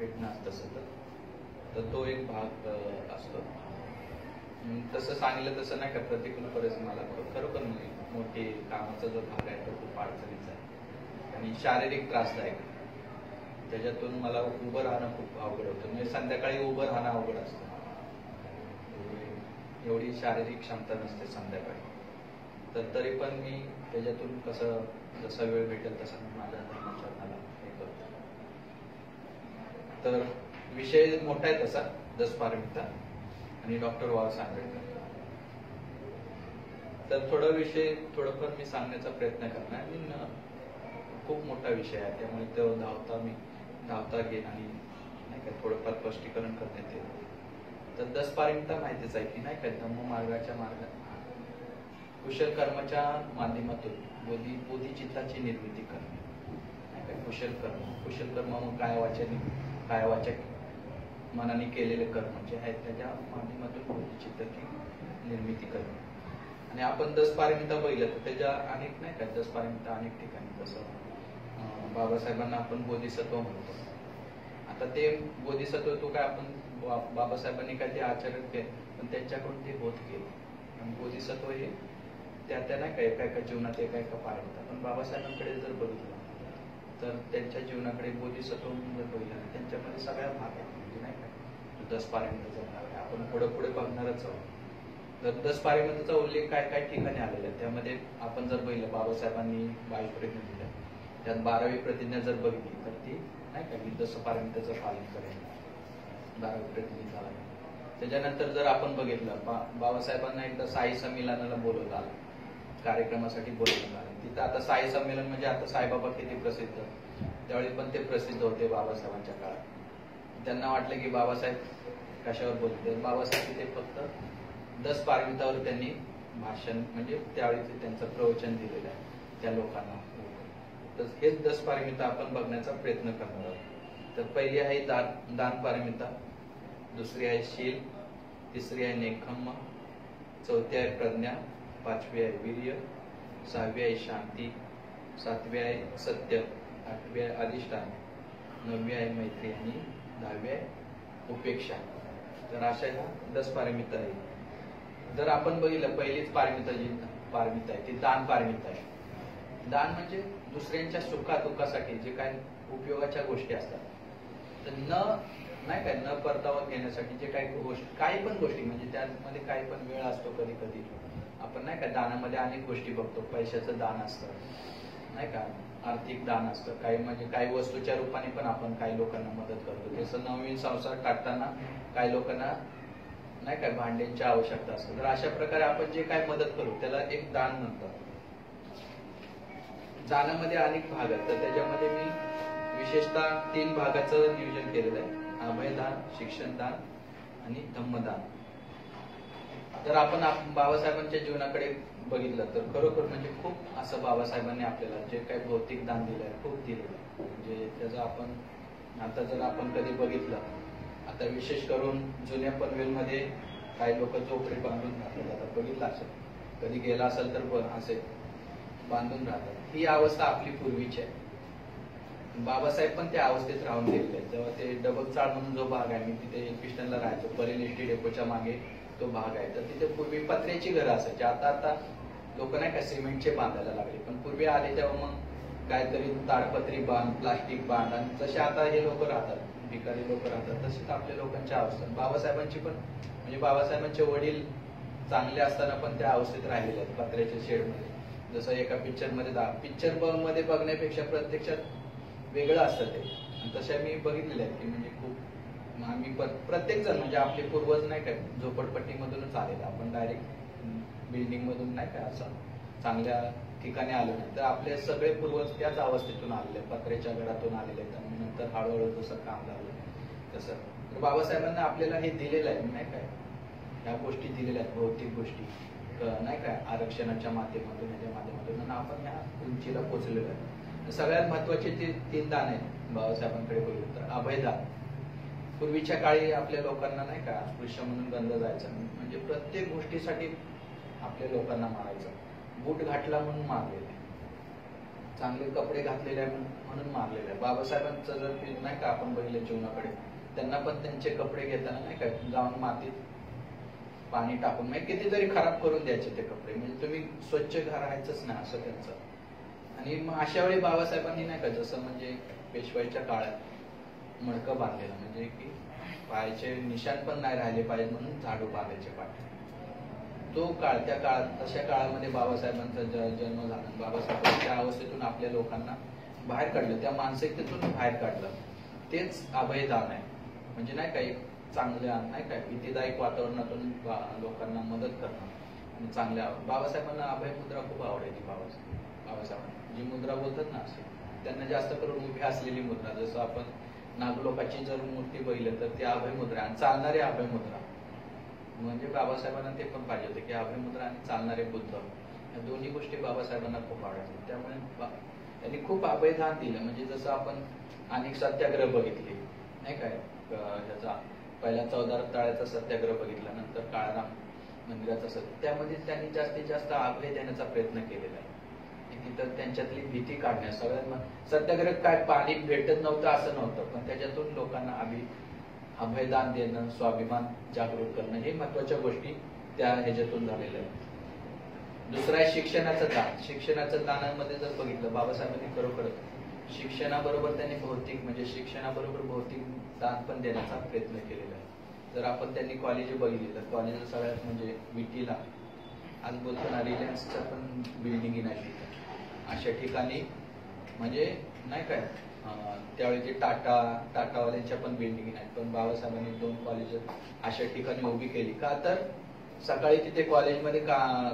भेटणं असतं सतत, तर तो एक भाग असतो. तसं सांगितलं तसं नाही का, प्रतिकूल परिस्थिती मला खरोखर मोठी कामाचा जो भाग आहे तो खूप अडचणीचा आहे आणि शारीरिक त्रासदायक. त्याच्यातून मला उभं राहणं खूप अवघड होतं. म्हणजे संध्याकाळी उभं राहणं अवघड असतं. एवढी शारीरिक क्षमता नसते संध्याकाळी. तर तरी पण मी त्याच्यातून कसं जसा वेळ भेटेल तसा माझ्या धर्माचरणाला हे करतो. तर विषय मोठा आहे तसा, दशपारमिता आणि डॉक्टर बाबासाहेब आंबेडकर. तर थोडंफार मी सांगण्याचा प्रयत्न करणार आणि खूप मोठा विषय आहे, त्यामुळे तो धावता घेईन आणि नाही का थोडंफार स्पष्टीकरण करण्यात येईल. तर दशपारमिता माहितीच आहे की नाही का, धम्ममार्गाच्या मार्गात कुशल कर्माच्या माध्यमातून बोधिचित्ताची निर्मिती करणे. नाही का, कुशल कर्म मग काय वाचक मनाने केलेले कर्म जे आहेत त्याच्या माध्यमातून बोधिचित्ताची निर्मिती करणे. आणि आपण दशपारमिता बघितलं तर त्याच्या अनेक नाही का, दशपारमिता अनेक ठिकाणी, जसं बाबासाहेबांना आपण बोधिसत्व म्हणतो. आता ते बोधिसत्व तो काय आपण बाबासाहेबांनी काय ते आचरण केले, पण त्यांच्याकडून ते होत गेले. आणि बोधिसत्व हे त्या नाही का एका जीवनात एका पारमिता. पण बाबासाहेबांकडे जर बघितलं तर त्यांच्या जीवनाकडे बोधिसत्व जर बघितलं त्यांच्यामध्ये सगळ्या भाग आहेत. म्हणजे नाही का, दशपारमिताचा भाग आहे, आपण पुढे बघणारच आहोत. तर दशपारमिताचा उल्लेख काय ठिकाणी आलेला आहे. त्यामध्ये आपण जर बघितलं बाबासाहेबांनी 22 प्रतिज्ञा दिल्या, त्यात 12वी प्रतिज्ञा जर बघितली तर ती नाही का, मी दशपारमिताचं पालन करेन, 12वी प्रतिज्ञा झाला. त्याच्यानंतर जर आपण बघितलं बाबासाहेबांना एकदा साई संमेलनाला बोलवलं आलं, कार्यक्रमासाठी बोलवलं आलं. तिथं आता साई संमेलन म्हणजे आता साईबाबा किती प्रसिद्ध, त्यावेळी पण ते प्रसिद्ध होते बाबासाहेबांच्या काळात. त्यांना वाटलं की बाबासाहेब कशावर बोलते, बाबासाहेब तिथे फक्त दशपारमितावर त्यांनी भाषण म्हणजे त्यावेळी त्यांचं प्रवचन दिलेलं आहे त्या लोकांना. तर हेच दशपारमिता आपण बघण्याचा प्रयत्न करणार आहोत. तर पहिली आहे दानपारमिता, दुसरी आहे शील, तिसरी आहे नेखम्म, चौथी आहे प्रज्ञा, पाचवी आहे वीर्य, सहावी आहे शांती, सातवी आहे सत्य, आठवी आहे अधिष्ठान, नववी आहे मैत्री आणि 10वी आहे उपेक्षा. तर अशा ह्या दशपारमिता आहे. जर आपण बघितलं पहिलीच पारमिता जी पारमिता आहे ती दान पारमिता आहे. दान म्हणजे दुसऱ्यांच्या सुखादुःखासाठी जे काही उपयोगाच्या गोष्टी असतात, तर न परतावा घेण्यासाठी जे काही पण गोष्टी म्हणजे त्यामध्ये काही पण वेळ असतो, कधी कधी आपण नाही का दानामध्ये अनेक गोष्टी बघतो. पैशाचं दान असतं, नाही का, आर्थिक दान असतं, काही वस्तूच्या रूपाने पण आपण काही लोकांना मदत करतो. जसं नवीन संसार टाकताना काही लोकांना नाही काय भांड्यांची आवश्यकता असते, तर अशा प्रकारे आपण जे काय मदत करू त्याला एक दान म्हणतात. दानामध्ये अनेक भाग आहेत, तर त्याच्यामध्ये मी विशेषतः 3 भागाचं नियोजन केलेलं आहे: अभयदान, शिक्षणदान आणि धम्मदान. तर आपण बाबासाहेबांच्या जीवनाकडे बघितलं तर खरोखर म्हणजे खूप असं बाबासाहेबांनी आपल्याला जे काही भौतिक दान दिलंय खूप दिलेलं आहे. म्हणजे त्याचं आपण आता जर आपण कधी बघितलं, आता विशेष करून जुन्या पनवेलमध्ये काही लोक झोपडी बांधून राहतात. आता बघितलं असेल, कधी गेला असेल तर असे बांधून राहतात. ही अवस्था आपली पूर्वीची आहे. बाबासाहेब पण त्या अवस्थेत राहून गेलेले आहेत. जेव्हा ते डबकचाळ म्हणून जो भाग आहे, मी तिथे पिस्टनला राहायचो, परेल एसटी डेपोच्या मागे तो भाग आहे. तर तिथे पूर्वी पत्र्याची घरं असायची. आता लोक नाही का सिमेंटचे बांधायला लागले, पण पूर्वी आले तेव्हा मग काहीतरी ताडपत्री बांध, प्लास्टिक बांध, आणि जसे आता हे लोक राहतात, भिकारी लोक राहतात, तशीच आपल्या लोकांची अवस्था. बाबासाहेबांची पण म्हणजे बाबासाहेबांचे वडील चांगले असताना पण त्या अवस्थेत राहिलेले आहेत, पत्र्याच्या शेडमध्ये. जसं एका पिक्चर मध्ये बघण्यापेक्षा प्रत्यक्षात वेगळं असतं ते. आणि तशा मी बघितलेल्या आहेत की म्हणजे खूप आम्ही प्रत्येक जण म्हणजे आपले पूर्वज नाही काय झोपडपट्टीमधूनच आलेला, आपण डायरेक्ट बिल्डिंग मधून नाही काय असं चांगल्या ठिकाणी आलो नाही. तर आपले सगळे पूर्वज त्याच अवस्थेतून आलेले, पत्र्याच्या घरातून आलेले आहेत. आणि नंतर हळूहळू जसं काम लागलं तसं. तर बाबासाहेबांना आपल्याला हे दिलेलं आहे नाही काय, ह्या गोष्टी दिलेल्या आहेत, भौतिक गोष्टी नाही काय, आरक्षणाच्या माध्यमातून याच्या माध्यमातून आपण ह्या उंचीला पोहोचलेलो आहे. सगळ्यात महत्वाचे ते 3 दान आहेत बाबासाहेबांकडे बघितलं तर. अभयदान, पूर्वीच्या काळी आपल्या लोकांना नाही का अस्पृश्य म्हणून गणलं जायचं, म्हणजे प्रत्येक गोष्टीसाठी आपल्या लोकांना मारायचं. बूट घातला म्हणून मारलेले, चांगले कपडे घातलेले आहे म्हणून मारलेले आहे. बाबासाहेबांचं जर नाही का आपण बघितलं जीवनाकडे, त्यांना पण त्यांचे कपडे घेताना नाही का जाऊन मातीत पाणी टाकून म्हणजे कितीतरी खराब करून द्यायचे ते कपडे, म्हणजे तुम्ही स्वच्छ राहायचंच नाही असं त्यांचं. आणि मग अशा वेळी बाबासाहेबांनी नाही का जसं म्हणजे पेशवाईच्या काळात मडकं बांधलेलं, म्हणजे की पायाचे निशाण पण नाही राहिले पाहिजे म्हणून झाडू बांधायचे पाठ. तो काळ, त्या काळात, तशा काळामध्ये बाबासाहेबांचा जन्म झाला. बाबासाहेबांच्या त्या अवस्थेतून आपल्या लोकांना बाहेर काढलं, त्या मानसिकतेतून बाहेर काढलं. तेच अभयदान आहे. म्हणजे नाही का एक चांगल्या नाही का भीतीदायक वातावरणातून लोकांना मदत करणं आणि चांगल्या. बाबासाहेबांना अभय मुद्रा खूप आवडायची. बाबासाहेबांना जी मुद्रा बोलतात ना असे, त्यांना जास्त करून उभी असलेली मुद्रा, जसं आपण नागलोकाची जर मूर्ती बघितली तर ती अभय मुद्रा आणि चालणारी अभय मुद्रा. म्हणजे बाबासाहेबांना ते पण पाहिजे होते की अभय मुद्रा आणि चालणारे बुद्ध, या दोन्ही गोष्टी बाबासाहेबांना खूप आवडायच्या. त्यामुळे त्यांनी खूप अभयदान दिलं. म्हणजे जसं आपण अनेक सत्याग्रह बघितले नाही काय, ह्याचा पहिला 14 तळ्याचा सत्याग्रह बघितला, नंतर काळाराम मंदिराचा सत्याग्रह, त्यामध्ये त्यांनी जास्तीत जास्त अभय देण्याचा प्रयत्न केलेला आहे. तिथं त्यांच्यातली भीती काढण्यास, सगळ्यात सत्याग्रह काय पाणी भेटत नव्हतं असं नव्हतं, पण त्याच्यातून लोकांना अभयदान देणं, स्वाभिमान जागृत करणं, हे महत्वाच्या गोष्टी त्या ह्याच्यातून झालेल्या आहेत. दुसरं आहे शिक्षणाचं दान. शिक्षणाचं दानामध्ये जर बघितलं, बाबासाहेबांनी खरोखरच शिक्षणाबरोबर त्यांनी भौतिक म्हणजे शिक्षणाबरोबर भौतिक दान पण देण्याचा प्रयत्न केलेला आहे. जर आपण त्यांनी कॉलेज बघितली तर कॉलेज सगळ्यात म्हणजे विटीला आज बोलतो ना रिलायन्सच्या पण बिल्डिंग नाही तिथं, अशा ठिकाणी म्हणजे नाही काय त्यावेळी टाटावाल्यांच्या पण बिल्डिंग आहेत, पण बाबासाहेबांनी 2 कॉलेज अशा ठिकाणी उभी केली. का तर सकाळी तिथे कॉलेजमध्ये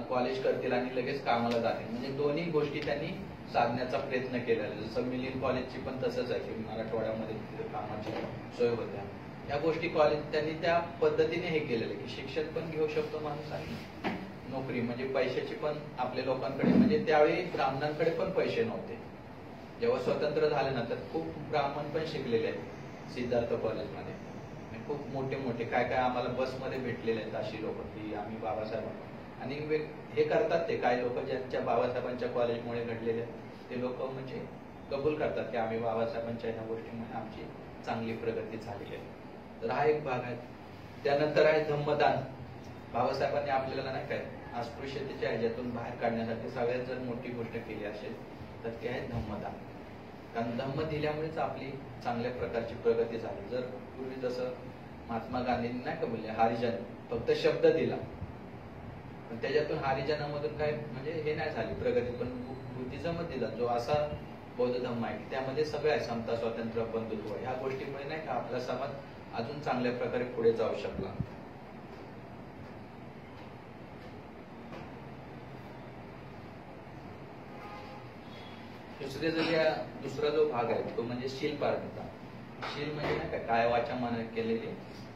कॉलेज करतील आणि लगेच कामाला जातील, म्हणजे दोन्ही गोष्टी त्यांनी साधण्याचा प्रयत्न केलेला आहे. जसं मिलिंद कॉलेजची पण तसंच आहे की मराठवाड्यामध्ये तिथे कामाची सोय होत्या. या गोष्टी कॉलेज त्यांनी त्या पद्धतीने हे केलेलं की शिक्षण पण घेऊ शकतो माणूस आणि नोकरी, म्हणजे पैशाची पण आपल्या लोकांकडे, म्हणजे त्यावेळी ब्राह्मणांकडे पण पैसे नव्हते. जेव्हा स्वतंत्र झाले ना तर खूप ब्राह्मण पण शिकलेले आहेत सिद्धार्थ कॉलेजमध्ये. खूप मोठे मोठे काय काय आम्हाला बसमध्ये भेटलेले आहेत अशी लोक की आम्ही बाबासाहेब आणि हे करतात. ते काही लोक ज्यांच्या बाबासाहेबांच्या कॉलेजमुळे घडलेले ते लोक म्हणजे कबूल करतात की आम्ही बाबासाहेबांच्या ह्या गोष्टीमुळे आमची चांगली प्रगती झालेली आहे. तर हा एक भाग आहे. त्यानंतर आहे धम्मदान. बाबासाहेबांनी आपल्याला नाही काय अस्पृश्यतेच्या ह्याच्यातून बाहेर काढण्यासाठी सगळ्यात जर मोठी गोष्ट केली असेल तर ते आहे धम्मदान. कारण धम्म दिल्यामुळेच आपली चांगल्या प्रकारची प्रगती झाली. जर पूर्वी जसं महात्मा गांधींनी नाही का बोलले हरिजन, फक्त शब्द दिला पण त्याच्यातून हरिजनामधून काय म्हणजे हे नाही झाली प्रगती, पण बुद्धिझमच दिला जो असा बौद्ध धम्म आहे त्यामध्ये सगळं आहे, समता, स्वातंत्र्य, बंधुत्व, ह्या गोष्टीमुळे नाही का आपला समाज अजून चांगल्या प्रकारे पुढे जाऊ शकला. दुसरा जो भाग आहे तो म्हणजे शील पारमिता. शील म्हणजे नाही का काय वाचा मन केलेले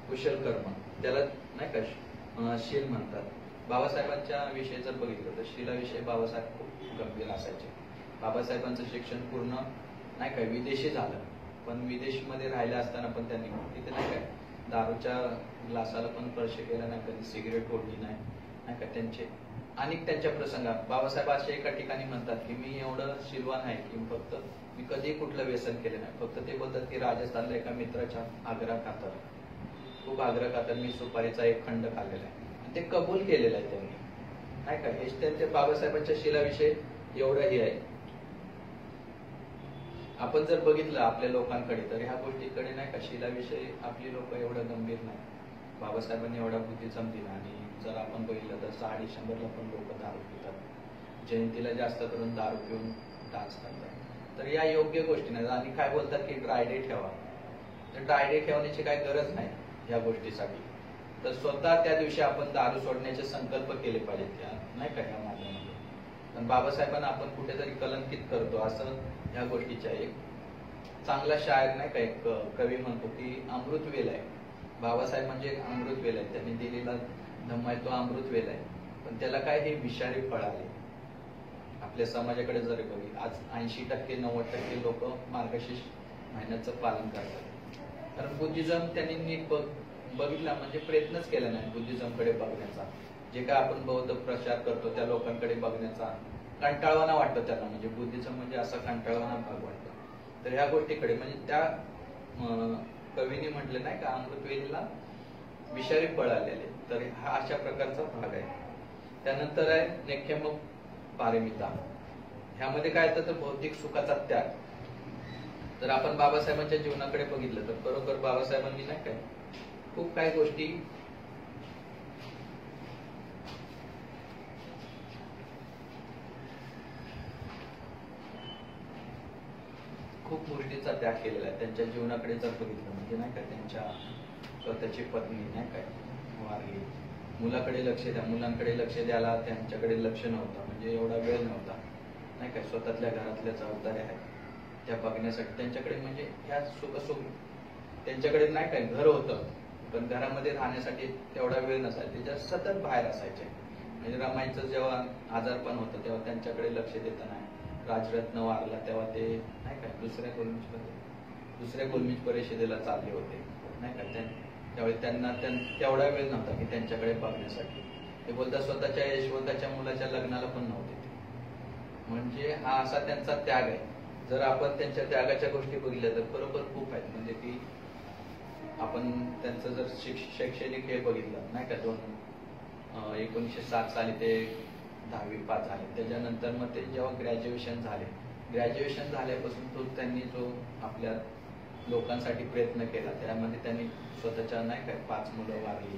कुशल कर्म, त्याला नाही का शील म्हणतात. बाबासाहेबांच्या विषयी जर बघितलं तर शीलाविषयी बाबासाहेब खूप गंभीर असायचे. बाबासाहेबांचं शिक्षण पूर्ण नाही का विदेशी झालं, पण विदेशमध्ये राहिलं असताना पण त्यांनी तिथे नाही काय दारूच्या ग्लासाला पण स्पर्श केला नाही, कधी सिगरेट ओढली नाही का. त्यांचे अनेक त्यांच्या प्रसंगात बाबासाहेब असे एका ठिकाणी म्हणतात की मी एवढं शीलवान आहे की फक्त मी कधी कुठलं व्यसन केलं नाही. फक्त ते बोलतात की राजस्थानला एका मित्राच्या आग्रह खातर, खूप आग्रह खातर मी सुपारीचा एक खंड खाल्लेला आहे, ते कबूल केलेलं आहे त्यांनी नाही का. हेच त्यांच्या बाबासाहेबांच्या शीलाविषयी एवढं हे आहे. आपण जर बघितलं आपल्या लोकांकडे तर ह्या गोष्टीकडे नाही का शीलाविषयी आपली लोक एवढं गंभीर नाही. बाबासाहेबांनी एवढा बुद्धिझम दिला. आणि जर आपण बघितलं तर 150-100ला पण लोक दारू पितात, जयंतीला जास्त करून दारू पिऊन डान्स करतात. तर या योग्य गोष्टी नाही. आणि काय बोलतात की ड्राय डे ठेवा, तर ड्राय डे ठेवण्याची काही गरज नाही या गोष्टीसाठी. तर स्वतः त्या दिवशी आपण दारू सोडण्याचे संकल्प केले पाहिजेत त्या नाही का ह्या माध्यमातून. पण बाबासाहेबांना आपण कुठेतरी कलंकित करतो असं ह्या गोष्टीच्या. एक चांगला शायर नाही का एक कवी म्हणतो की अमृतवेल आहे बाबासाहेब, म्हणजे एक अमृतवेल आहे. त्यांनी दिलेला धम्म आहे तो अमृतवेल आहे, पण त्याला काय हे विषारी फळ आले. आपल्या समाजाकडे जर बघितलं आज 80%-90% लोक मार्गशीर्ष महिन्याचं पालन करतात. कारण बुद्धिझम त्यांनी नीट बघितला म्हणजे प्रयत्नच केला नाही बुद्धिझमकडे बघण्याचा. जे काय आपण बौद्ध प्रचार करतो त्या लोकांकडे बघण्याचा कंटाळवाना वाटतं त्यांना, म्हणजे बुद्धीचं म्हणजे असा कंटाळवाना भाग वाटतो. तर ह्या गोष्टीकडे म्हणजे त्या कवीने म्हटले नाही का, अमृतवेलीला विषारी फळ आलेले, तर हा अशा प्रकारचा भाग आहे. त्यानंतर आहे नेक्यम पारमिता. ह्यामध्ये काय येतं तर भौतिक सुखाचा त्याग. जर आपण बाबासाहेबांच्या जीवनाकडे बघितलं तर बरोबर बाबासाहेबांनी नाही काय खूप काही गोष्टी खूप गोष्टीचा त्याग केलेला आहे. त्यांच्या जीवनाकडे जर बघितलं म्हणजे नाही का, त्यांच्या स्वतःची पत्नी नाही काय वारली, मुलाकडे लक्ष द्या, मुलांकडे लक्ष द्यायला त्यांच्याकडे लक्ष नव्हतं, म्हणजे एवढा वेळ नव्हता नाही काय. स्वतःतल्या घरातल्या जबाबदाऱ्या आहेत त्या बघण्यासाठी त्यांच्याकडे म्हणजे ह्या सुख त्यांच्याकडे नाही काय घर होतं, पण घरामध्ये राहण्यासाठी तेवढा वेळ नसायचा, त्याच्यात सतत बाहेर असायचे. म्हणजे रमाईचं जेव्हा आजारपण होतं तेव्हा त्यांच्याकडे लक्ष देता नाही. राजरत्न वारला तेव्हा ते नाही काय दुसऱ्या गोलमीज परिषदेला चालले होते नाही का. त्यावेळी त्यांना तेवढा वेळ नव्हता की त्यांच्याकडे बघण्यासाठी. ते बोलतात स्वतःच्या यशवंताच्या मुलाच्या लग्नाला पण नव्हते. म्हणजे हा असा त्यांचा त्याग आहे. जर आपण त्यांच्या त्यागाच्या गोष्टी बघितल्या तर बरोबर खूप आहेत. म्हणजे की आपण त्यांचं जर शैक्षणिक हे बघितलं नाही का, 1907 साली ते 10वी पास झाले. त्याच्यानंतर मग ते जेव्हा ग्रॅज्युएशन झाल्यापासून तो त्यांनी जो आपल्या लोकांसाठी प्रयत्न केला, त्यामध्ये त्यांनी स्वतःच्या नाही काय 5 मुलं वारली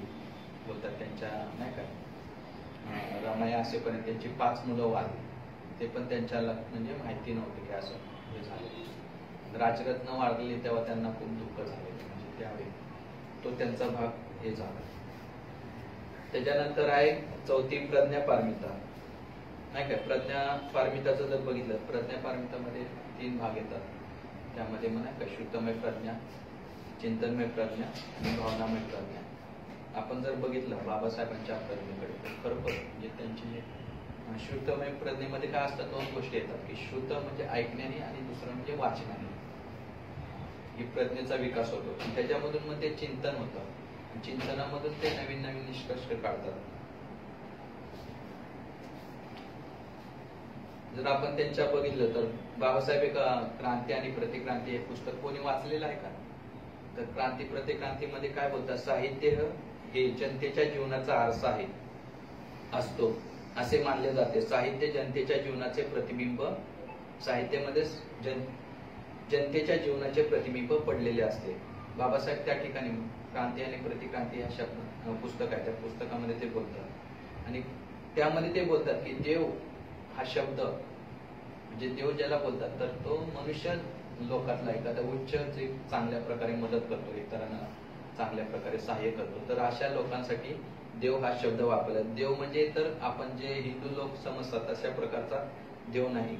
बोलतात त्यांच्या नाही काय रमाई असेपर्यंत त्यांची 5 मुलं वारली. ते पण त्यांच्याला म्हणजे माहिती नव्हतं की असं हे झालं. राजरत्न वारली तेव्हा त्यांना खूप दुःख झाले, म्हणजे त्यावेळी तो त्यांचा भाग हे झाला. त्याच्यानंतर आहे चौथी प्रज्ञा पारमिता नाही काय. प्रज्ञा पारमिताचं जर बघितलं, प्रज्ञा पारमितामध्ये 3 भाग येतात. त्यामध्ये म्हणा का शुद्धमय प्रज्ञा, चिंतनमय प्रज्ञा आणि भावनामय प्रज्ञा. आपण जर बघितलं बाबासाहेबांच्या प्रज्ञेकडे तर खरोखर म्हणजे त्यांची शुद्धमय प्रज्ञेमध्ये काय असतात, 2 गोष्टी येतात की शुद्ध म्हणजे ऐकण्याने आणि दुसरं म्हणजे वाचनाने. ही प्रज्ञेचा विकास होतो. त्याच्यामधून मग ते चिंतन होतं, चिंतनामधून ते नवीन नवीन निष्कर्ष काढतात. जर आपण त्यांच्या बघितलं तर बाबासाहेब एक क्रांती आणि प्रतिक्रांती हे पुस्तक कोणी वाचलेलं आहे का? तर क्रांती प्रतिक्रांतीमध्ये काय बोलतात, साहित्य हे जनतेच्या जीवनाचा आरसा आहे असतो असे मानले जाते. साहित्य जनतेच्या जीवनाचे प्रतिबिंब, साहित्यामध्ये जनतेच्या जीवनाचे प्रतिबिंब पडलेले असते. बाबासाहेब त्या ठिकाणी क्रांती आणि प्रतिक्रांती या शब्द पुस्तक आहे, त्या पुस्तकामध्ये ते बोलतात. आणि त्यामध्ये ते बोलतात की देव हा शब्द म्हणजे देव ज्याला बोलतात तर तो मनुष्य लोकातला एखादा उच्च जे चांगल्या प्रकारे मदत करतो, इतरांना चांगल्या प्रकारे सहाय्य करतो, तर अशा लोकांसाठी देव हा शब्द वापरला. देव म्हणजे तर आपण जे हिंदू लोक समजतात अशा प्रकारचा देव नाही.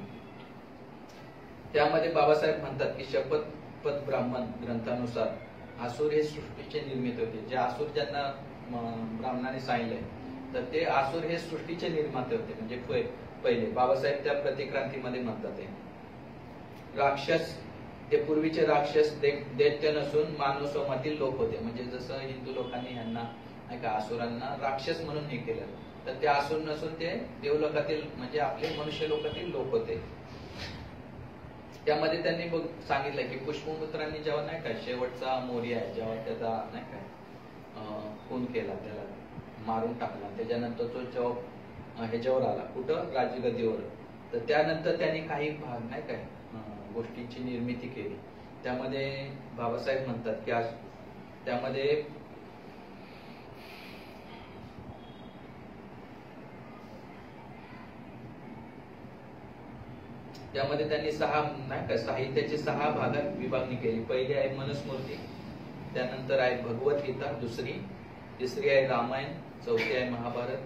त्यामध्ये बाबासाहेब म्हणतात की शपथपद ब्राह्मण ग्रंथानुसार आसूर हे सृष्टीचे निर्मित होते. जे आसूर ज्यांना ब्राह्मणाने सांगितलंय तर ते आसूर हे सृष्टीचे निर्माते होते. म्हणजे पहिले बाबासाहेब त्या प्रतिक्रांतीमध्ये म्हणतात ते राक्षस, ते पूर्वीचे राक्षस दैत्य नसून मानव समूहातील लोक होते. म्हणजे जसं हिंदू लोकांनी यांना नाही का असुरांना राक्षस म्हणून हे केलं, तर ते असुर नसून ते देवलोकातील म्हणजे आपले मनुष्य लोकातील लोक होते. त्यामध्ये त्यांनी सांगितलं की पुष्पमित्रांनी जेव्हा नाही का शेवटचा मोर्या आहे जेव्हा त्याचा नाही काय खून केला, त्याला मारून टाकला, त्याच्यानंतर तो जेव्हा ह्याच्यावर आला कुठं राजगद्दीवर, तर त्यानंतर त्यांनी काही भाग नाही काय गोष्टींची निर्मिती केली. त्यामध्ये बाबासाहेब म्हणतात की आज त्यामध्ये त्यांनी 6 नाही का साहित्याची 6 भागात विभागणी केली. पहिली आहे मनुस्मृती, त्यानंतर आहे भगवद्गीता, दुसरी, तिसरी आहे रामायण, चौथी आहे महाभारत,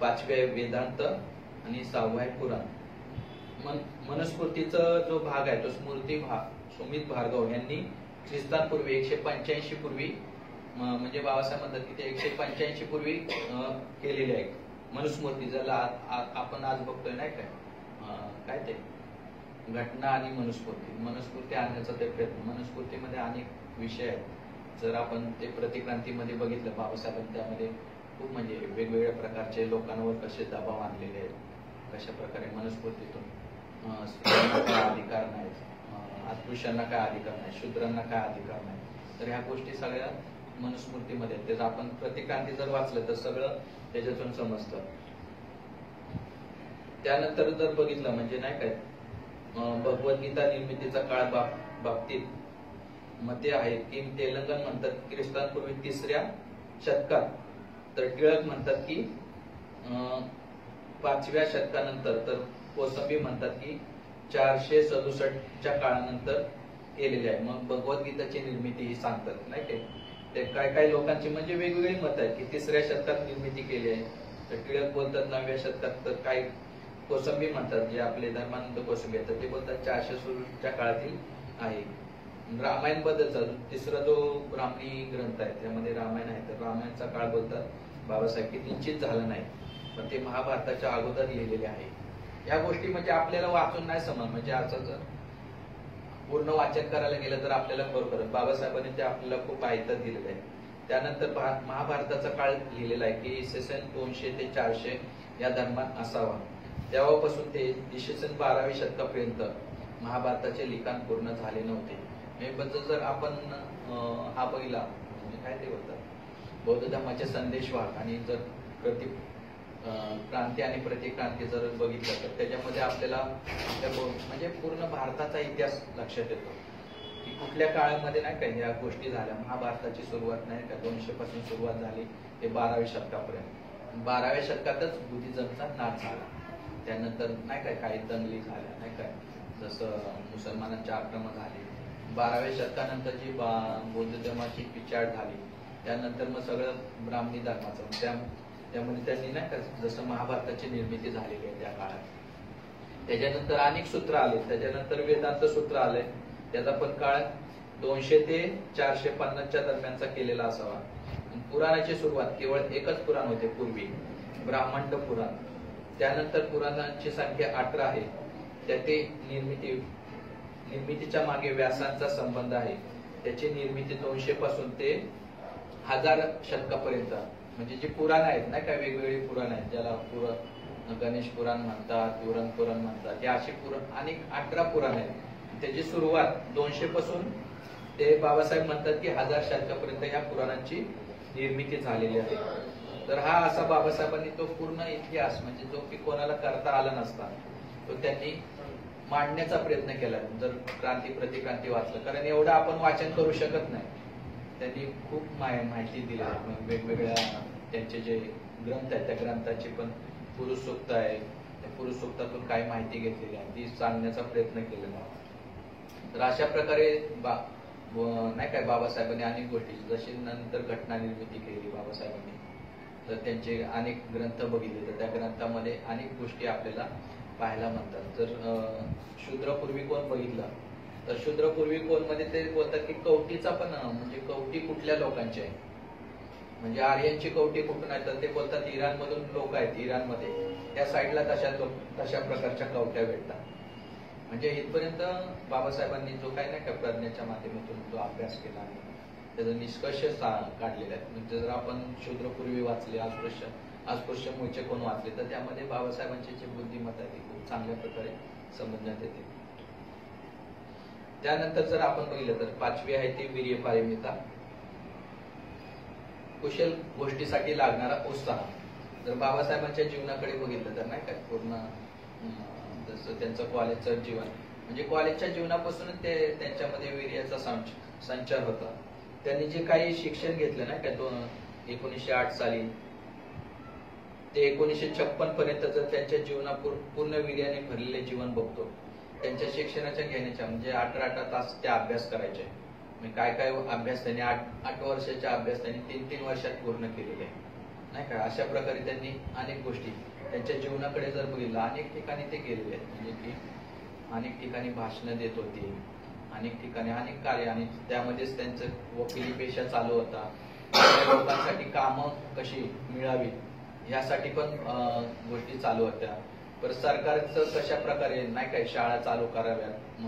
5वी आहे वेदांत आणि 6वा आहे पुराण. मनुस्मृतीचा जो भाग आहे तो स्मृती भाग सुमित भार्गव यांनी ख्रिस्तापूर्वी 185 पूर्वी म्हणजे बाबासाहेब म्हणतात की ते 185 पूर्वी केलेले आहे मनुस्मृती, ज्याला आपण आज बघतोय नाही काय ते घटना आणि मनुस्मृती आणण्याचा ते प्रयत्न. मनुस्मृतीमध्ये अनेक विषय आहेत. जर आपण ते प्रतिक्रांतीमध्ये बघितलं बाबासाहेबांनी त्यामध्ये खूप म्हणजे वेगवेगळ्या प्रकारचे लोकांवर कसे दबाव आणलेले आहेत कशा प्रकारे मनुस्मृतीतून स्त्रियांना काय अधिकार नाही, अस्पृश्यांना काय अधिकार नाही, शूद्रांना काय अधिकार नाही, तर ह्या गोष्टी सगळ्या मनुस्मृतीमध्ये त्याचं आपण प्रतिक्रांती जर वाचलं तर सगळं त्याच्यातून समजतं. त्यानंतर जर बघितलं म्हणजे नाही काय भगवद्गीता निर्मितीचा काळ बाबतीत मते आहेत की तेलंगण म्हणतात ख्रिस्तांपूर्वी 3ऱ्या शतकात, तर टिळक म्हणतात की 5व्या शतकानंतर, तर कोसंबी म्हणतात की 467च्या काळानंतर केलेली आहे. मग भगवद्गीताची निर्मिती ही सांगतात नाही काय. ते काय लोकांची म्हणजे वेगवेगळी मत आहेत की 3ऱ्या शतकात निर्मिती केली आहे, तर टिळक बोलतात 9व्या शतकात, तर काही कोसंबी म्हणतात जे आपले धर्मानंद कोसंबी आहेत ते बोलतात 466च्या काळातील आहे. रामायण बद्दलचा 3रा जो ब्राह्मणी ग्रंथ आहे त्यामध्ये रामायण आहे, तर रामायणचा काळ बोलतात बाबासाहेब की निश्चित झाला नाही, पण ते महाभारताच्या अगोदर लिहिलेले आहे. या गोष्टी म्हणजे आपल्याला वाचून नाही समज, म्हणजे असं जर पूर्ण वाचन करायला गेलं तर आपल्याला बरोबर बाबासाहेबांनी ते आपल्याला खूप ऐकत दिलेलं आहे. त्यानंतर महाभारताचा काळ लिहिलेला आहे की इसवी 200 ते 400 या दरम्यान असावा. तेव्हापासून ते इसवी 12व्या शतकापर्यंत महाभारताचे लिखाण पूर्ण झाले नव्हते. जर आपण हा पहिला म्हणजे काय ते बोलतात बौद्ध धर्माचे संदेशवाहक आणि जर क्रांती आणि प्रतिक्रांती जर बघितलं तर त्याच्यामध्ये आपल्याला म्हणजे पूर्ण भारताचा इतिहास लक्षात येतो की कुठल्या काळामध्ये नाही काय या गोष्टी झाल्या. महाभारताची सुरुवात नाही का 200 पासून सुरुवात झाली ते 12व्या शतकापर्यंत. 12व्या शतकातच बुद्धिझमचा नाश झाला. त्यानंतर नाही काय काही दंगली झाल्या नाही काय, जसं मुसलमानांचे आक्रमण झाले. 12व्या शतकानंतर जी बौद्ध धर्माची पिछाड झाली, त्यानंतर मग सगळं ब्राह्मणी धर्माचं, त्यामुळे त्यांनी नाही का जसं महाभारताची निर्मिती झालेली आहे त्या काळात. त्याच्यानंतर अनेक सूत्र आले, त्याच्यानंतर वेदांत सूत्र आले, त्याचा पण काळ 200 ते 450च्या दरम्यानचा केलेला असावा. पुराणाची सुरुवात केवळ एकच पुराण होते पूर्वी, ब्राह्मंड पुराण. त्यानंतर पुराणांची संख्या 18 आहे. त्याते निर्मितीच्या मागे व्यासांचा संबंध आहे. त्याची निर्मिती 200 पासून ते 1000 शतकापर्यंत, म्हणजे जे पुराण आहेत ना काय वेगवेगळी पुराण आहेत, ज्याला गणेश पुराण म्हणतात, पुरण पुराण म्हणतात, हे अशी पुराण अनेक 18 पुराण आहेत. त्याची सुरुवात 200 पासून ते बाबासाहेब म्हणतात की 1000 शतकापर्यंत या पुराणांची निर्मिती झालेली आहे. तर हा असा बाबासाहेबांनी तो पूर्ण इतिहास म्हणजे जो की कोणाला करता आला नसता तो त्यांनी मांडण्याचा प्रयत्न केला. जर क्रांती प्रतिक्रांती वाचलं, कारण एवढं आपण वाचन करू शकत नाही, त्यांनी खूप माहिती दिली. वेगवेगळ्या त्यांचे जे ग्रंथ आहेत त्या ग्रंथाची पण पुरुष सूक्त आहे, त्या पुरुष सूक्तातून काही माहिती घेतलेली आहे ती सांगण्याचा प्रयत्न केलेला. तर अशा प्रकारे नाही काय बाबासाहेबांनी अनेक गोष्टी, जशी नंतर घटना निर्मिती केली बाबासाहेबांनी, तर त्यांचे अनेक ग्रंथ बघितले तर त्या ग्रंथामध्ये अनेक गोष्टी आपल्याला पाहायला म्हणतात. तर शूद्रपूर्वी कोण बघितलं तर शूद्रपूर्वी कोण मध्ये ते बोलतात की कवटीचा पण म्हणजे कवटी कुठल्या लोकांची आहे, म्हणजे आर्यांची कवटी कुठून आहे तर ते बोलतात इराण मधून लोक आहेत, इराणमध्ये त्या साईडला तशा प्रकारच्या कवट्या भेटतात. म्हणजे इथपर्यंत बाबासाहेबांनी जो काही नाही का प्रज्ञेच्या माध्यमातून जो अभ्यास केला आहे त्याचा निष्कर्ष काढलेला आहे. म्हणजे जर आपण शूद्रपूर्वी वाचले, अस्पृश्य मूळचे कोण वाचले तर त्यामध्ये बाबासाहेबांची जी बुद्धिमत्ता आहे ती खूप चांगल्या प्रकारे समजण्यात येते. त्यानंतर जर आपण बघितलं तर 5वी आहे ती वीर्यपारमिता, कुशल गोष्टीसाठी लागणारा उत्साह. जर बाबासाहेबांच्या जीवनाकडे बघितलं तर नाही काय पूर्ण जसं त्यांचं कॉलेजचं जीवन म्हणजे कॉलेजच्या जीवनापासूनच ते त्यांच्यामध्ये वीर्याचा संचार होता. त्यांनी जे काही शिक्षण घेतलं ना काय 1908 साली ते 1956 पर्यंत जर त्यांच्या जीवना पूर्ण वीर्याने भरलेले जीवन बघतो. त्यांच्या शिक्षणाच्या घेण्याच्या म्हणजे 18 तास ते अभ्यास करायचे. काय काय अभ्यास त्यांनी 8 वर्षाचा अभ्यास त्यांनी 3 वर्षात पूर्ण केलेले आहे नाही का. अशा प्रकारे त्यांनी अनेक गोष्टी त्यांच्या जीवनाकडे जर बघितलं अनेक ठिकाणी ते गेलेले आहेत, म्हणजे की अनेक ठिकाणी भाषणं देत होती, अनेक ठिकाणी अनेक कार्य, आणि त्यामध्येच त्यांचं वकिली पेशा चालू होता. लोकांसाठी कामं कशी मिळावी यासाठी पण गोष्टी चालू होत्या. पर सरकारचं कशा प्रकारे नाही काय शाळा चालू कराव्यात,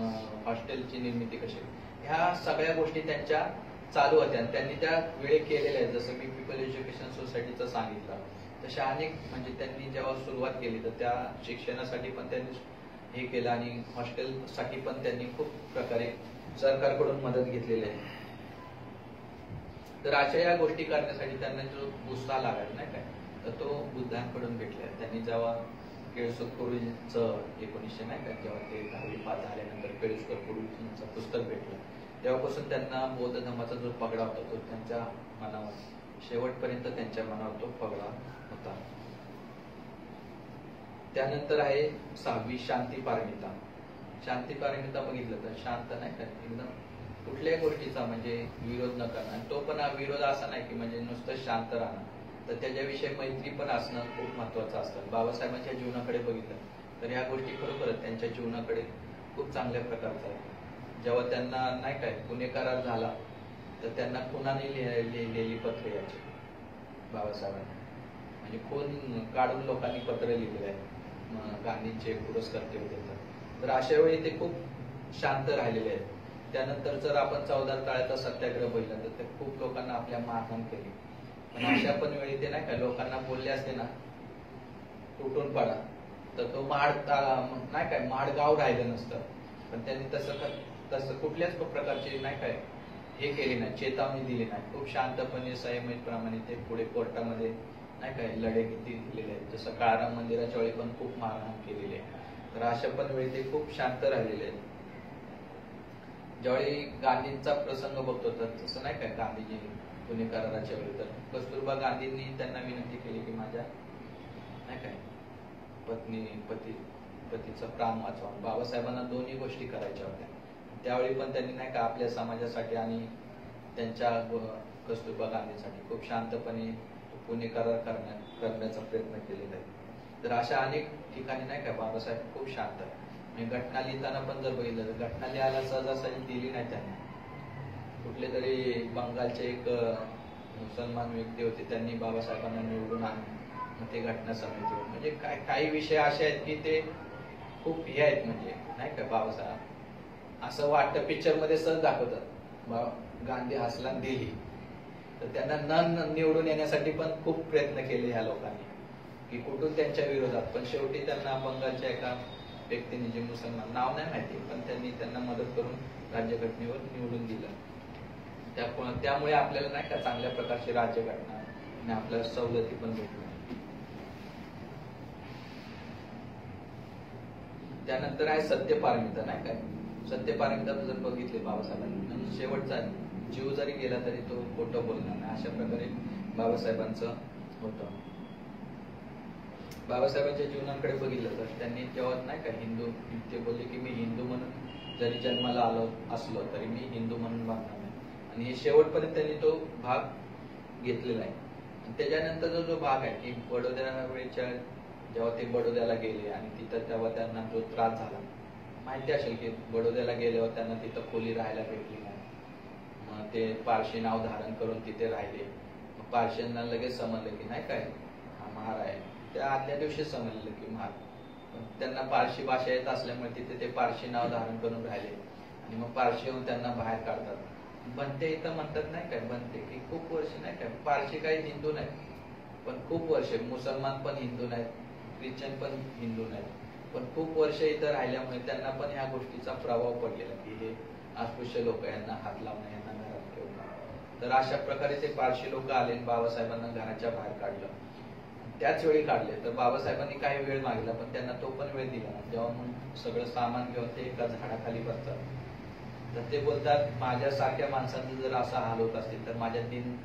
हॉस्टेलची निर्मिती कशी, ह्या सगळ्या गोष्टी त्यांच्या चालू होत्या. त्यांनी त्या वेळी केलेल्या आहेत. जसं मी पीपल एज्युकेशन सोसायटीचं सांगितलं तशा अनेक म्हणजे त्यांनी जेव्हा सुरुवात केली तर त्या शिक्षणासाठी पण त्यांनी हे केलं आणि हॉस्टेलसाठी पण त्यांनी खूप प्रकारे सरकारकडून मदत घेतलेली आहे. तर अशा या गोष्टी करण्यासाठी त्यांना जो उत्साह लागला नाही काय तर तो बुद्धांकडून भेटला. त्यांनी जेव्हा केळुसकर गुरुजींचं 1900 नाही का जेव्हा ते 10वी पास झाल्यानंतर केळुसकर गुरुजींचं पुस्तक भेटलं तेव्हापासून त्यांना बौद्ध धर्माचा जो पगडा होता तो त्यांच्या मनावर शेवटपर्यंत त्यांच्या मनावर तो पगडा होता. त्यानंतर आहे 6वी शांती पारमिता. शांती पारमिता बघितलं तर शांत नाही का एकदम कुठल्याही गोष्टीचा म्हणजे विरोध न करणं. तो पण विरोध असा नाही की म्हणजे नुसतं शांत राहणं तर त्याच्याविषयी मैत्री पण असणं खूप महत्वाचं असतं. बाबासाहेबांच्या जीवनाकडे बघितलं तर ह्या गोष्टी खरोखरच त्यांच्या जीवनाकडे खूप चांगल्या प्रकारचा आहे. जेव्हा त्यांना नाही काय पुणे करार झाला तर त्यांना खुनाने लिहिलेली पत्र याची बाबासाहेबांनी म्हणजे खून काढून लोकांनी पत्र लिहिलेले आहे. गांधींचे पुरस्कर्ते होते तर अशा वेळी ते खूप शांत राहिलेले आहेत. त्यानंतर जर आपण 14 ताळ्याचा सत्याग्रह बघितला तर ते खूप लोकांना आपल्या मारहाण केली. पण अशा पण वेळी ते नाही का लोकांना बोलले असते ना तुटून पडा तर तो नाही काय माडगाव राहिलं नसतं. पण त्यांनी तसं कुठल्याच प्रकारची नाही काय हे केली नाही चेतावणी दिली नाही. खूप शांतपणे संयमितप्रमाणे ते पुढे कोर्टामध्ये नाही काय लढे दिलेले आहेत. जसं काळाराम मंदिराच्या वेळी पण खूप मारहाण केलेली आहे. तर अशा पण वेळी ते खूप शांत राहिलेले आहेत. ज्यावेळी गांधींचा प्रसंग बघतो तर तसं नाही काय गांधीजी पुणे कराराच्या वेळी तर कस्तुरबा गांधींनी त्यांना विनंती केली की माझ्या नाही काय पतीचा प्राण वाचवा. बाबासाहेबांना दोन्ही गोष्टी करायच्या होत्या. त्यावेळी पण त्यांनी नाही का आपल्या समाजासाठी आणि त्यांच्या कस्तुरबा गांधींसाठी खूप शांतपणे पुणे करार करण्याचा प्रयत्न केलेला आहे. तर अशा अनेक ठिकाणी नाही का बाबासाहेब खूप शांत आहे. घटना लिहिताना पण जर बघितलं तर घटना लिहायला सहजासहजी दिली नाही त्यांनी. कुठले तरी बंगालचे एक मुसलमान व्यक्ती होते त्यांनी बाबासाहेबांना निवडून आणून ते घटना समितीवर म्हणजे काही विषय असे आहेत की ते खूप हे आहेत म्हणजे नाही का बाबासाहेब असं वाटतं पिक्चर मध्ये सहज दाखवतात गांधी हसला दिली तर त्यांना न निवडून येण्यासाठी पण खूप प्रयत्न केले ह्या लोकांनी की कुठून त्यांच्या विरोधात. पण शेवटी त्यांना बंगालच्या एका व्यक्तीने जे मुसलमान नाव नाही माहिती पण त्यांनी त्यांना मदत करून राज्यघटनेवर निवडून दिलं. त्यामुळे आपल्याला नाही का चांगल्या प्रकारची राज्यघटना आणि आपल्याला सवलती पण भेटल्या. त्यानंतर आहे सत्यपारमिता नाही काय. सत्यपारमिता जर बघितले बाबासाहेबांनी म्हणजे शेवटचा जीव जरी गेला तरी तो खोटं बोलणार नाही अशा प्रकारे बाबासाहेबांचं होतं. बाबासाहेबांच्या जीवनाकडे बघितलं तर त्यांनी जेव्हा नाही का हिंदू ते बोलले की मी हिंदू म्हणून जरी जन्माला आलो असलो तरी मी हिंदू म्हणून वागणार नाही आणि हे शेवटपर्यंत त्यांनी तो भाग घेतलेला आहे. त्याच्यानंतरचा जो भाग आहे की बडोद्या वेळेच्या जेव्हा ते बडोद्याला गेले आणि तिथं तेव्हा त्यांना जो त्रास झाला माहिती असेल की बडोद्याला गेल्यावर त्यांना तिथं खोली राहायला भेटली नाही. मग ते पारशी नाव धारण करून तिथे राहिले. पारशींना लगेच समजलं की नाही काय हा महार आहे. त्या आदल्या दिवशी समजलं की महार त्यांना पारशी भाषा येत असल्यामुळे तिथे ते पारशी नाव धारण करून राहिले आणि मग पारशी येऊन त्यांना बाहेर काढतात. बनते इथं म्हणतात नाही काय बनते की खूप वर्ष नाही काय पारशी काही हिंदू नाहीत पण खूप वर्ष मुसलमान पण हिंदू नाहीत ख्रिश्चन पण हिंदू नाहीत पण खूप वर्ष इथं राहिल्यामुळे त्यांना पण ह्या गोष्टीचा प्रभाव पडलेला की हे अस्पृश्य लोक यांना हात लावणं यांना घरात ठेवणं. तर अशा प्रकारे ते पारशी लोक आले बाबासाहेबांना घराच्या बाहेर काढलं. त्याच वेळी काढले तर बाबासाहेबांनी काही वेळ मागितला पण त्यांना तो पण वेळ दिला. जेव्हा मग सगळं सामान घेऊन ते एका झाडाखाली बसतात तर ते बोलतात माझ्यासारख्या माणसांचं जर असा हाल होत असतील तर माझ्या 3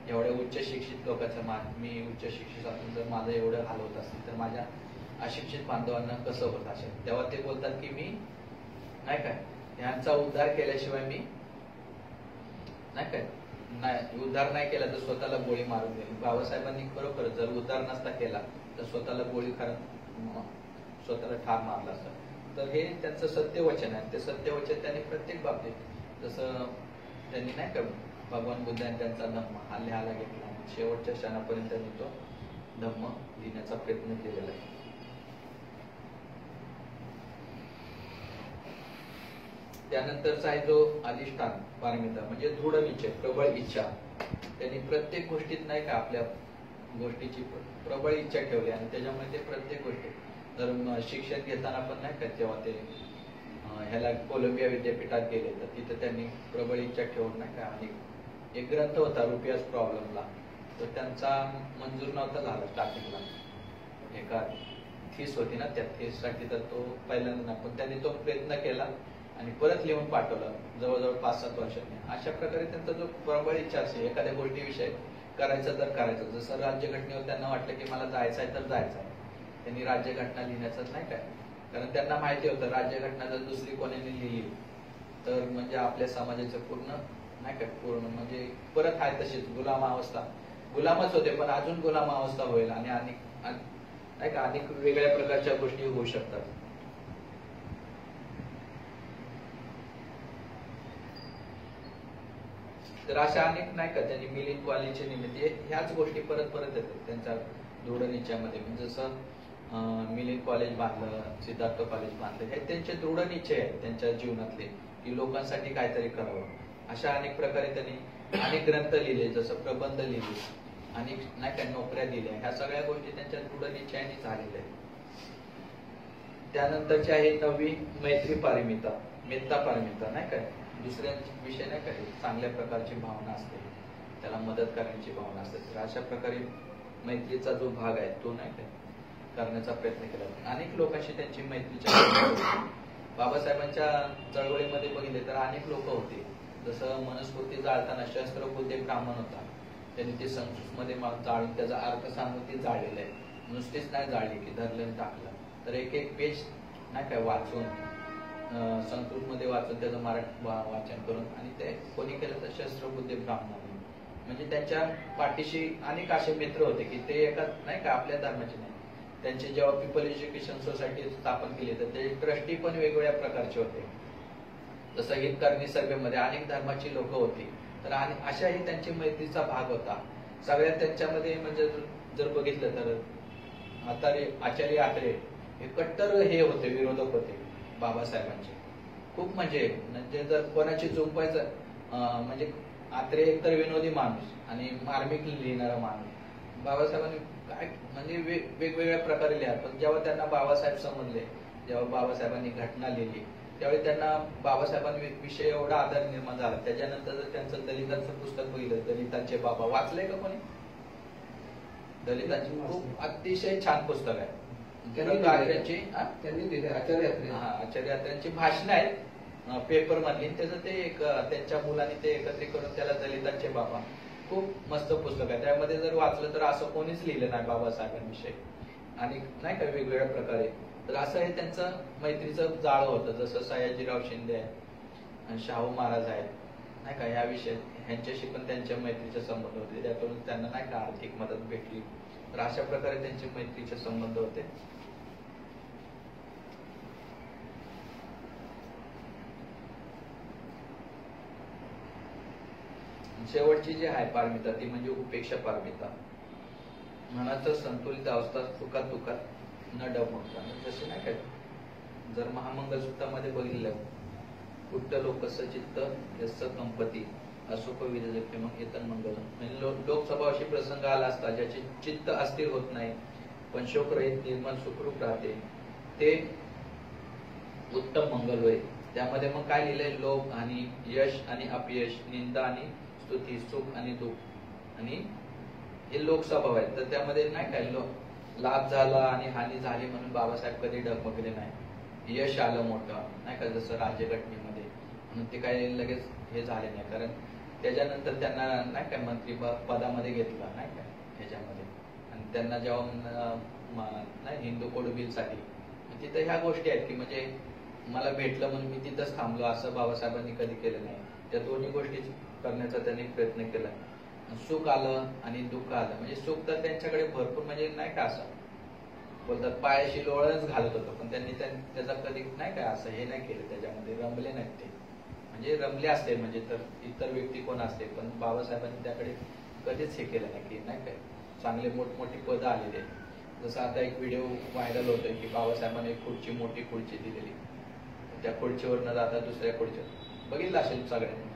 एवढ्या उच्च शिक्षित लोकांचं मी उच्च शिक्षित असून जर माझं एवढं हाल होत असतील तर माझ्या अशिक्षित बांधवांना कसं होत असेल. तेव्हा ते बोलतात की मी नाही काय यांचा उद्धार केल्याशिवाय मी नाही काय नाही उद्धार नाही केला तर स्वतःला गोळी मारून दिली. बाबासाहेबांनी खरोखर जर उद्धार नसता केला तर स्वतःला गोळी स्वतःला ठार मारला असता. तर हे त्यांचं सत्यवचन आहे. ते सत्यवचन त्यांनी प्रत्येक बाबतीत जसं त्यांनी नाही का भगवान बुद्धांनी त्यांचा धम्म हा लिहायला घेतला शेवटच्या क्षणापर्यंत त्यांनी तो धम्म लिहिण्याचा प्रयत्न केलेला आहे. त्यानंतरचा आहे जो अधिष्ठान पारमिता म्हणजे दृढ निश्चय प्रबळ इच्छा. त्यांनी प्रत्येक गोष्टीत नाही का आपल्या गोष्टीची प्रबळ इच्छा ठेवली आणि त्याच्यामुळे ते प्रत्येक गोष्टी तर शिक्षण घेताना पण नाही का तेव्हा ते ह्याला कोलंबिया विद्यापीठात गेले तर तिथं त्यांनी प्रबळ इच्छा ठेवून नाही का आणि एक ग्रंथ होता रुपियाज प्रॉब्लेमला तर त्यांचा मंजूर नव्हता झाला स्टार्टिंगला एका थीस होती ना त्या थीससाठी तर तो पहिल्यांदा पण त्यांनी तो प्रयत्न केला आणि परत लिहून पाठवलं जवळजवळ 5-7 वर्षांनी. अशा प्रकारे त्यांचा जो प्रबळ इच्छा असते एखाद्या गोष्टीविषयी करायचं तर करायचं. जसं राज्यघटनेवर त्यांना वाटलं की मला जायचं आहे तर जायचं आहे त्यांनी राज्यघटना लिहिण्याचंच नाही काय कारण त्यांना माहिती होतं राज्यघटना जर दुसरी कोणाने लिहिली तर म्हणजे आपल्या समाजाचं पूर्ण नाही काय पूर्ण म्हणजे परत आहे तशीच गुलामावस्था गुलामच होते पण अजून गुलामावस्था होईल आणि नाही का अनेक वेगळ्या प्रकारच्या गोष्टी होऊ शकतात. तर अशा अनेक नाही का त्यांनी मिलिंद कॉलेजच्या निमित्त ह्याच गोष्टी परत परत येतात त्यांच्या दृढ निश्चयामध्ये म्हणजे जसं मिलिंद कॉलेज बांधलं सिद्धार्थ कॉलेज बांधलं हे त्यांचे दृढ निश्चय आहेत त्यांच्या जीवनातले की लोकांसाठी काहीतरी करावं. अशा अनेक प्रकारे त्यांनी अनेक ग्रंथ लिहिले जसं प्रबंध लिहिले अनेक नाही का नोकऱ्या दिल्या ह्या सगळ्या गोष्टी त्यांच्या दृढ निश्चयाने झालेल्या आहेत. त्यानंतरची आहे 9वी मैत्री पारमिता मेत्ता पारमिता नाही काय दुसऱ्यांविषयी नाही काय चांगल्या प्रकारची भावना असते त्याला मदत करण्याची भावना असते. तर अशा प्रकारे मैत्रीचा जो भाग आहे तो नाही काय करण्याचा प्रयत्न केला. अनेक लोकांशी त्यांची मैत्रीच्या बाबासाहेबांच्या चळवळीमध्ये बघितले तर अनेक लोक होते जसं मनुस्मृती जाळताना शस्त्रबुद्धे ब्राह्मण होता त्यांनी ते संस्कृतमध्ये जाळून त्याचा अर्थ सांगून ती जाळलेलं आहे नुसतीच नाही जाळली की धरलं टाकलं तर एक एक पेज नाही काय वाचून संस्कृतमध्ये वाचून त्याचं मराठी वाचन करून आणि ते कोणी केलं तर शस्त्रबुद्धे ब्राह्मण म्हणजे त्यांच्या पाठीशी अनेक असे मित्र होते की ते एका नाही का आपल्या धर्माचे नाही त्यांचे जेव्हा पीपल एज्युकेशन सोसायटी स्थापन केली तर ते ट्रस्टी पण वेगवेगळ्या प्रकारचे होते. जसं हितकारणी सभेमध्ये अनेक धर्माची लोक होती तर अशाही त्यांची मैत्रीचा भाग होता. सगळ्यात त्यांच्यामध्ये म्हणजे जर बघितलं तर आचार्य आत्रे हे कट्टर हे होते विरोधक होते बाबासाहेबांचे खूप म्हणजे जर कोणाची झुंपायचं म्हणजे आत्रे एकतर विनोदी माणूस आणि मार्मिक लिहिणारा माणूस बाबासाहेबांनी काय म्हणजे वेगवेगळ्या प्रकारे लिहा पण जेव्हा त्यांना बाबासाहेब समजले जेव्हा बाबासाहेबांनी घटना लिहिली त्यावेळी त्यांना बाबासाहेबांविषयी एवढा आदर निर्माण झाला. त्याच्यानंतर जर त्यांचं दलितांचं पुस्तक बघितलं दलितांचे बाबा वाचलंय का कोणी दलितांची खूप अतिशय छान पुस्तक आहे. आचार्य यात्रेंची भाषणं आहेत पेपर मधली त्याचं ते एक त्यांच्या मुलांनी ते एकत्रित करून त्याला दलितांचे बाबा खूप मस्त पुस्तक आहे. त्यामध्ये जर वाचलं तर असं कोणीच लिहिलं नाही बाबासाहेबांविषयी आणि नाही का वेगवेगळ्या प्रकारे तर असं हे त्यांचं मैत्रीचं जाळं होतं. जसं सयाजीराव शिंदे आहे शाहू महाराज आहेत नाही का ह्या विषय ह्यांच्याशी पण त्यांच्या मैत्रीचे संबंध होते त्यातून त्यांना नाही का आर्थिक मदत भेटली तर अशा प्रकारे त्यांचे मैत्रीचे संबंध होते. शेवटची जी आहे पारमिता ती म्हणजे उपेक्षा पारमिता मनाचं संतुलित अवस्था सुखात दुःखात न डगमगता जसे नाही काय जर महामंगलसूत्रामध्ये बघितलं कुट्ट लोकस्य चित्त यस्य कंपती असुख विरजते मग येतन मंगलम म्हणजे लोकसभा प्रसंग आला असता ज्याचे चित्त अस्थिर होत नाही पण शोक रहित निर्मल सुखरूप राहते ते उत्तम मंगल होय. त्यामध्ये मग काय लिहिलंय लोभ आणि यश आणि अपयश निंदा आणि स्तुती सुख आणि दुःख आणि हे लोकस्वभाव आहेत. तर त्यामध्ये नाही काय लाभ झाला आणि हानी झाली म्हणून बाबासाहेब कधी डगमगले नाही. यश आलं मोठं नाही का जसं राज्यघटनेमध्ये म्हणून ते काही लगेच हे झाले नाही कारण त्याच्यानंतर त्यांना नाही काय मंत्री पदामध्ये घेतलं नाही काय ह्याच्यामध्ये आणि त्यांना जेव्हा नाही हिंदू कोड बिल साठी तिथं ह्या गोष्टी आहेत की म्हणजे मला भेटलं म्हणून मी तिथंच थांबलो असं बाबासाहेबांनी कधी केलं नाही. त्या दोन्ही गोष्टी करण्याचा त्यांनी प्रयत्न केला. सुख आलं आणि दुःख आलं म्हणजे सुख तर त्यांच्याकडे भरपूर म्हणजे नाही का असं बोलतात पायाशी लोळच घालत होतं पण त्यांनी त्याचा कधी नाही काय असं हे नाही केलं त्याच्यामध्ये रमले नाहीत ते म्हणजे रमले असते म्हणजे तर इतर व्यक्ती कोण असते पण बाबासाहेबांनी त्याकडे कधीच हे केलं नाही की नाही काय चांगले मोठमोठी पदं आलेले. जसं आता एक व्हिडिओ व्हायरल होतोय की बाबासाहेबांनी एक मोठी खुर्ची दिलेली त्या खुर्चीवरनं जाता दुसऱ्या खुर्चीवर बघितलं असेल सगळ्यांनी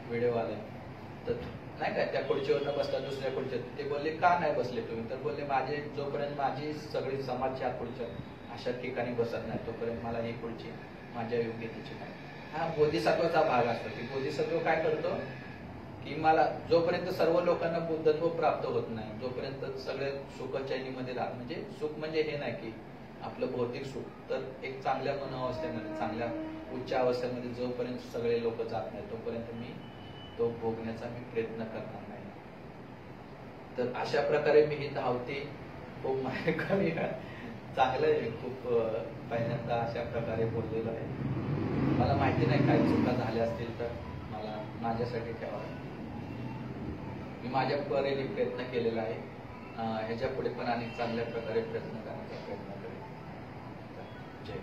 व्हिडिओ आले तर नाही का त्या खुर्चीवर बसता दुसऱ्या खुर्चीवर. ते बोलले का नाही बसले तुम्ही, तर बोलले माझे जोपर्यंत माझी सगळी समाजच्या खुर्च्या अशा ठिकाणी बसत नाही तोपर्यंत मला ही खुर्ची माझ्या योग्यतेची नाही. हा बोधिसत्वाचा भाग असतो की बोधिसत्व काय करतो की मला जोपर्यंत सर्व लोकांना बुद्धत्व प्राप्त होत नाही, जोपर्यंत सगळे सुख चैनीमध्ये राहत, म्हणजे सुख म्हणजे हे नाही की आपलं भौतिक सुख, तर एक चांगल्या मनोवस्थेमध्ये चांगल्या उच्च अवस्थेमध्ये जोपर्यंत सगळे लोक जात नाही तोपर्यंत मी तो भोगण्याचा मी प्रयत्न करणार नाही. तर अशा प्रकारे मी ही धावती खूप कमी चांगलं आहे. खूप पहिल्यांदा अशा प्रकारे बोललेलो आहे. मला माहिती नाही काही चुका झाल्या असतील तर मला माझ्यासाठी ठेवा. मी माझ्या परीने प्रयत्न केलेला आहे. ह्याच्या पुढे पण आणि चांगल्या प्रकारे प्रयत्न करण्याचा प्रयत्न करेन. जय